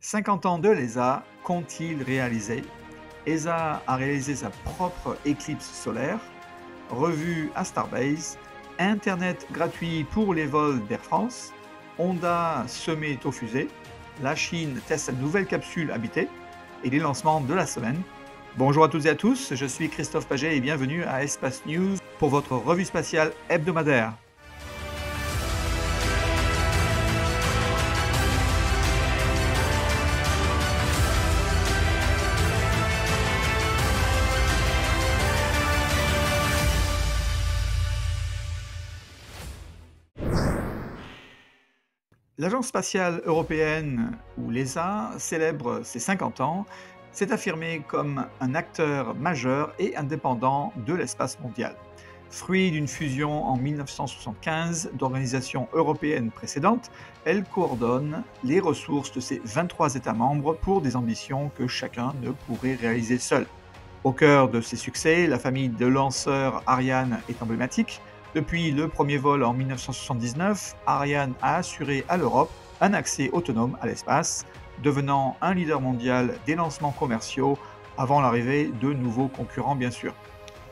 50 ans de l'ESA, qu'ont-ils réalisé? ESA a réalisé sa propre éclipse solaire, revue à Starbase, Internet gratuit pour les vols d'Air France, Honda se met aux fusées, la Chine teste sa nouvelle capsule habitée et les lancements de la semaine. Bonjour à toutes et à tous, je suis Christophe Paget et bienvenue à Espace News pour votre revue spatiale hebdomadaire. L'Agence spatiale européenne, ou l'ESA, célèbre ses 50 ans, s'est affirmée comme un acteur majeur et indépendant de l'espace mondial. Fruit d'une fusion en 1975 d'organisations européennes précédentes, elle coordonne les ressources de ses 23 États membres pour des ambitions que chacun ne pourrait réaliser seul. Au cœur de ses succès, la famille de lanceurs Ariane est emblématique. Depuis le premier vol en 1979, Ariane a assuré à l'Europe un accès autonome à l'espace, devenant un leader mondial des lancements commerciaux avant l'arrivée de nouveaux concurrents bien sûr.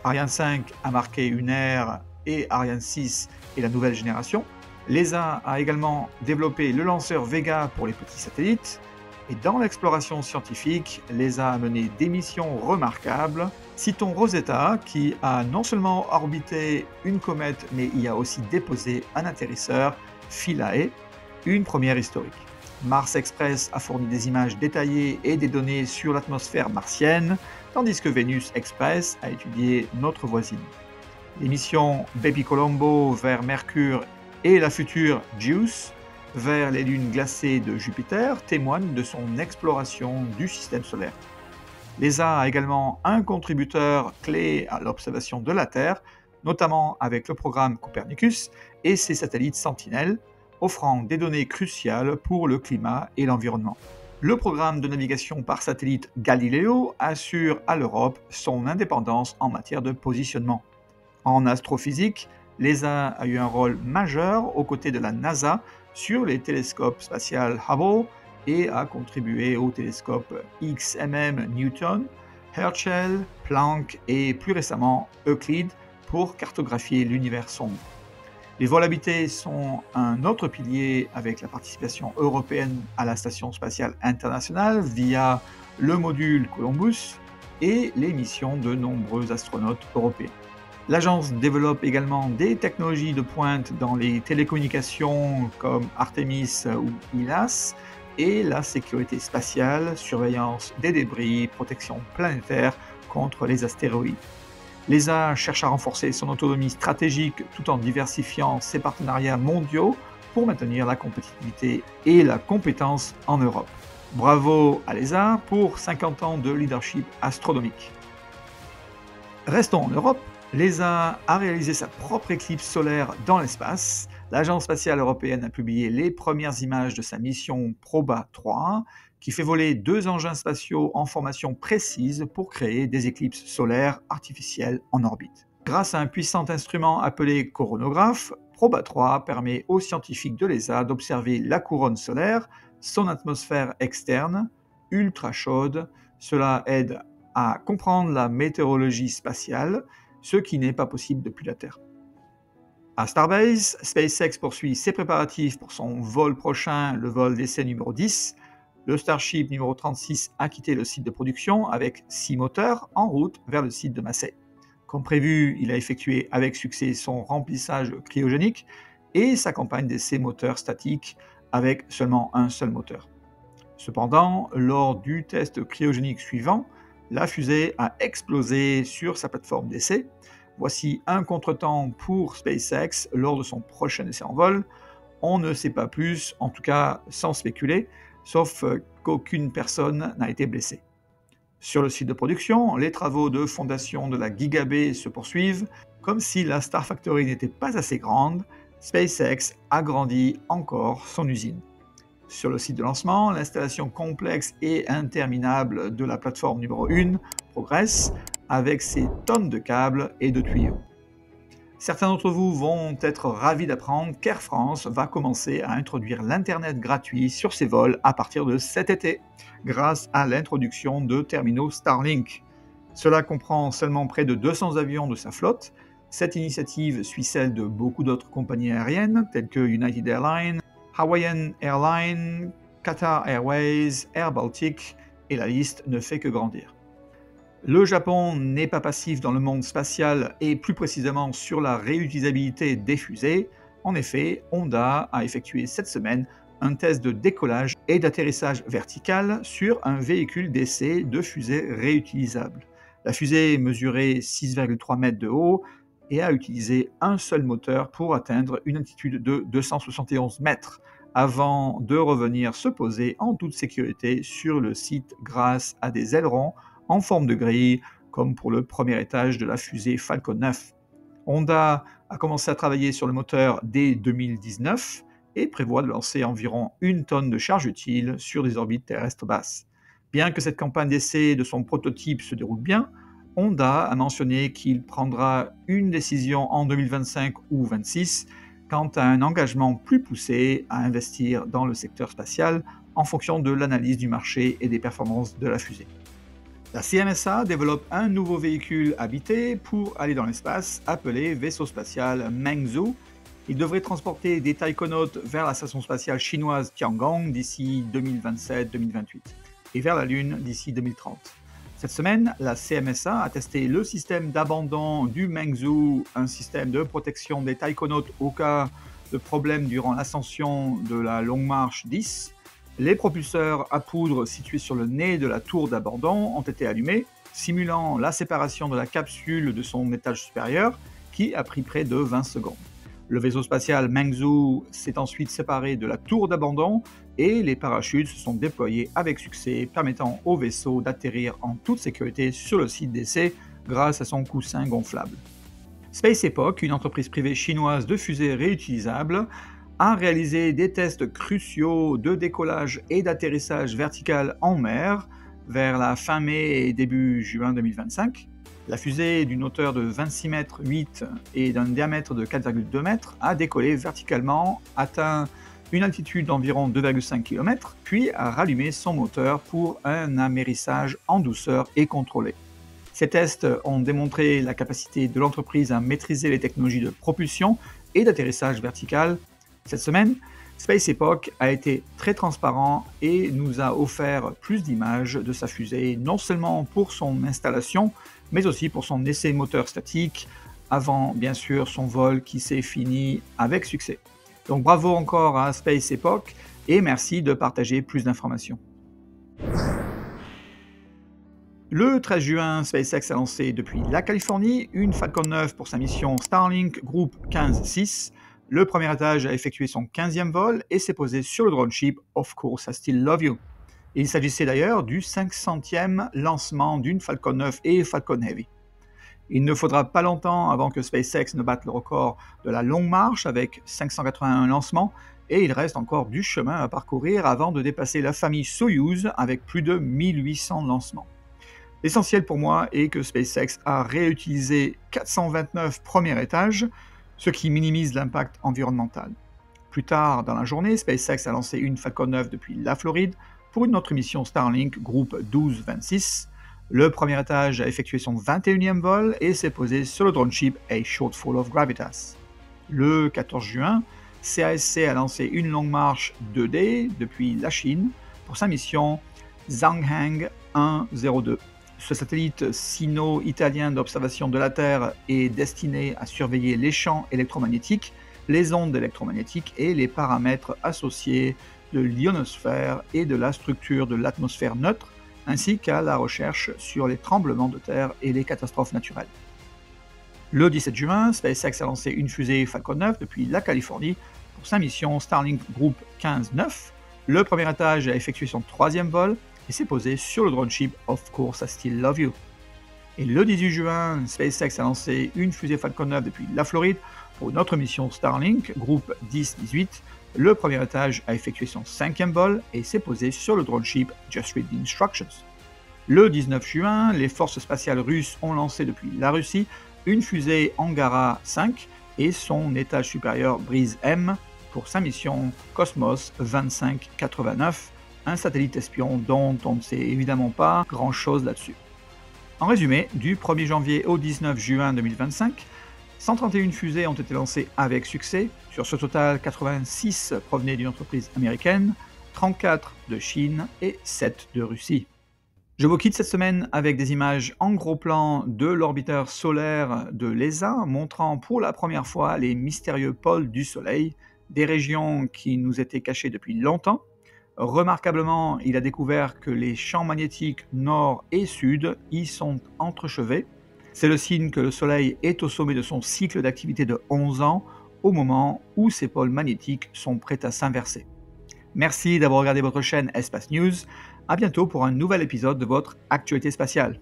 Ariane 5 a marqué une ère et Ariane 6 est la nouvelle génération. L'ESA a également développé le lanceur Vega pour les petits satellites. Et dans l'exploration scientifique, l'ESA a mené des missions remarquables. Citons Rosetta, qui a non seulement orbité une comète, mais y a aussi déposé un atterrisseur, Philae, une première historique. Mars Express a fourni des images détaillées et des données sur l'atmosphère martienne, tandis que Venus Express a étudié notre voisine. Les missions Baby Colombo vers Mercure et la future JUICE vers les lunes glacées de Jupiter témoignent de son exploration du système solaire. L'ESA a également un contributeur clé à l'observation de la Terre, notamment avec le programme Copernicus et ses satellites Sentinelle, offrant des données cruciales pour le climat et l'environnement. Le programme de navigation par satellite Galileo assure à l'Europe son indépendance en matière de positionnement. En astrophysique, l'ESA a eu un rôle majeur aux côtés de la NASA sur les télescopes spatials Hubble et a contribué aux télescopes XMM Newton, Herschel, Planck et plus récemment Euclid pour cartographier l'univers sombre. Les vols habités sont un autre pilier avec la participation européenne à la Station spatiale internationale via le module Columbus et les missions de nombreux astronautes européens. L'agence développe également des technologies de pointe dans les télécommunications comme Artemis ou ILAS et la sécurité spatiale, surveillance des débris, protection planétaire contre les astéroïdes. L'ESA cherche à renforcer son autonomie stratégique tout en diversifiant ses partenariats mondiaux pour maintenir la compétitivité et la compétence en Europe. Bravo à l'ESA pour 50 ans de leadership astronomique. Restons en Europe. L'ESA a réalisé sa propre éclipse solaire dans l'espace. L'Agence spatiale européenne a publié les premières images de sa mission Proba 3, qui fait voler 2 engins spatiaux en formation précise pour créer des éclipses solaires artificielles en orbite. Grâce à un puissant instrument appelé coronagraphe, Proba 3 permet aux scientifiques de l'ESA d'observer la couronne solaire, son atmosphère externe, ultra chaude. Cela aide à comprendre la météorologie spatiale, ce qui n'est pas possible depuis la Terre. À Starbase, SpaceX poursuit ses préparatifs pour son vol prochain, le vol d'essai numéro 10. Le Starship numéro 36 a quitté le site de production avec 6 moteurs en route vers le site de Massey. Comme prévu, il a effectué avec succès son remplissage cryogénique et sa campagne d'essai moteur statique avec seulement un seul moteur. Cependant, lors du test cryogénique suivant, la fusée a explosé sur sa plateforme d'essai. Voici un contretemps pour SpaceX lors de son prochain essai en vol. On ne sait pas plus, en tout cas sans spéculer, sauf qu'aucune personne n'a été blessée. Sur le site de production, les travaux de fondation de la Giga B se poursuivent. Comme si la Star Factory n'était pas assez grande, SpaceX agrandit encore son usine. Sur le site de lancement, l'installation complexe et interminable de la plateforme numéro 1 progresse avec ses tonnes de câbles et de tuyaux. Certains d'entre vous vont être ravis d'apprendre qu'Air France va commencer à introduire l'Internet gratuit sur ses vols à partir de cet été, grâce à l'introduction de terminaux Starlink. Cela comprend seulement près de 200 avions de sa flotte. Cette initiative suit celle de beaucoup d'autres compagnies aériennes, telles que United Airlines, Hawaiian Airlines, Qatar Airways, Air Baltic, et la liste ne fait que grandir. Le Japon n'est pas passif dans le monde spatial et plus précisément sur la réutilisabilité des fusées. En effet, Honda a effectué cette semaine un test de décollage et d'atterrissage vertical sur un véhicule d'essai de fusée réutilisable. La fusée mesurait 6,3 mètres de haut et a utilisé un seul moteur pour atteindre une altitude de 271 mètres, avant de revenir se poser en toute sécurité sur le site grâce à des ailerons en forme de grille, comme pour le premier étage de la fusée Falcon 9. Honda a commencé à travailler sur le moteur dès 2019 et prévoit de lancer environ 1 tonne de charge utile sur des orbites terrestres basses. Bien que cette campagne d'essai de son prototype se déroule bien, Honda a mentionné qu'il prendra une décision en 2025 ou 2026 quant à un engagement plus poussé à investir dans le secteur spatial en fonction de l'analyse du marché et des performances de la fusée. La CMSA développe un nouveau véhicule habité pour aller dans l'espace, appelé vaisseau spatial Mengzhou. Il devrait transporter des taïkonautes vers la station spatiale chinoise Tiangong d'ici 2027-2028 et vers la Lune d'ici 2030. Cette semaine, la CMSA a testé le système d'abandon du Mengzhou, un système de protection des taïkonautes au cas de problèmes durant l'ascension de la Longue Marche 10. Les propulseurs à poudre situés sur le nez de la tour d'abandon ont été allumés, simulant la séparation de la capsule de son étage supérieur, qui a pris près de 20 secondes. Le vaisseau spatial Mengzhou s'est ensuite séparé de la tour d'abandon et les parachutes se sont déployés avec succès, permettant au vaisseau d'atterrir en toute sécurité sur le site d'essai grâce à son coussin gonflable. Space Epoch, une entreprise privée chinoise de fusées réutilisables, a réalisé des tests cruciaux de décollage et d'atterrissage vertical en mer vers la fin mai et début juin 2025. La fusée, d'une hauteur de 26 mètres 8 et d'un diamètre de 4,2 mètres, a décollé verticalement, atteint une altitude d'environ 2,5 km, puis a rallumé son moteur pour un amérissage en douceur et contrôlé. Ces tests ont démontré la capacité de l'entreprise à maîtriser les technologies de propulsion et d'atterrissage vertical. Cette semaine, Space Epoch a été très transparent et nous a offert plus d'images de sa fusée, non seulement pour son installation, mais aussi pour son essai moteur statique, avant bien sûr son vol qui s'est fini avec succès. Donc bravo encore à Space Epoch et merci de partager plus d'informations. Le 13 juin, SpaceX a lancé depuis la Californie une Falcon 9 pour sa mission Starlink Group 15-6. Le premier étage a effectué son 15e vol et s'est posé sur le drone ship Of Course I Still Love You. Il s'agissait d'ailleurs du 500e lancement d'une Falcon 9 et Falcon Heavy. Il ne faudra pas longtemps avant que SpaceX ne batte le record de la longue marche avec 581 lancements et il reste encore du chemin à parcourir avant de dépasser la famille Soyuz avec plus de 1800 lancements. L'essentiel pour moi est que SpaceX a réutilisé 429 premiers étages, ce qui minimise l'impact environnemental. Plus tard dans la journée, SpaceX a lancé une Falcon 9 depuis la Floride pour une autre mission Starlink Group 12-26. Le premier étage a effectué son 21e vol et s'est posé sur le drone ship A Shortfall of Gravitas. Le 14 juin, CASC a lancé une longue marche 2D depuis la Chine pour sa mission Zhangheng 102. Ce satellite sino-italien d'observation de la Terre est destiné à surveiller les champs électromagnétiques, les ondes électromagnétiques et les paramètres associés de l'ionosphère et de la structure de l'atmosphère neutre, ainsi qu'à la recherche sur les tremblements de terre et les catastrophes naturelles. Le 17 juin, SpaceX a lancé une fusée Falcon 9 depuis la Californie pour sa mission Starlink Group 15-9. Le premier étage a effectué son 3e vol et s'est posé sur le drone ship Of Course I Still Love You. Et le 18 juin, SpaceX a lancé une fusée Falcon 9 depuis la Floride pour une autre mission Starlink Group 10-18. Le premier étage a effectué son 5e vol et s'est posé sur le drone ship Just Read the Instructions. Le 19 juin, les forces spatiales russes ont lancé depuis la Russie une fusée Angara 5 et son étage supérieur Breeze M pour sa mission Cosmos 2589, un satellite espion dont on ne sait évidemment pas grand-chose là-dessus. En résumé, du 1er janvier au 19 juin 2025, 131 fusées ont été lancées avec succès. Sur ce total, 86 provenaient d'une entreprise américaine, 34 de Chine et 7 de Russie. Je vous quitte cette semaine avec des images en gros plan de l'orbiteur solaire de l'ESA, montrant pour la première fois les mystérieux pôles du Soleil, des régions qui nous étaient cachées depuis longtemps. Remarquablement, il a découvert que les champs magnétiques nord et sud y sont entrechevés. C'est le signe que le Soleil est au sommet de son cycle d'activité de 11 ans, au moment où ses pôles magnétiques sont prêts à s'inverser. Merci d'avoir regardé votre chaîne Espace News. À bientôt pour un nouvel épisode de votre Actualité spatiale.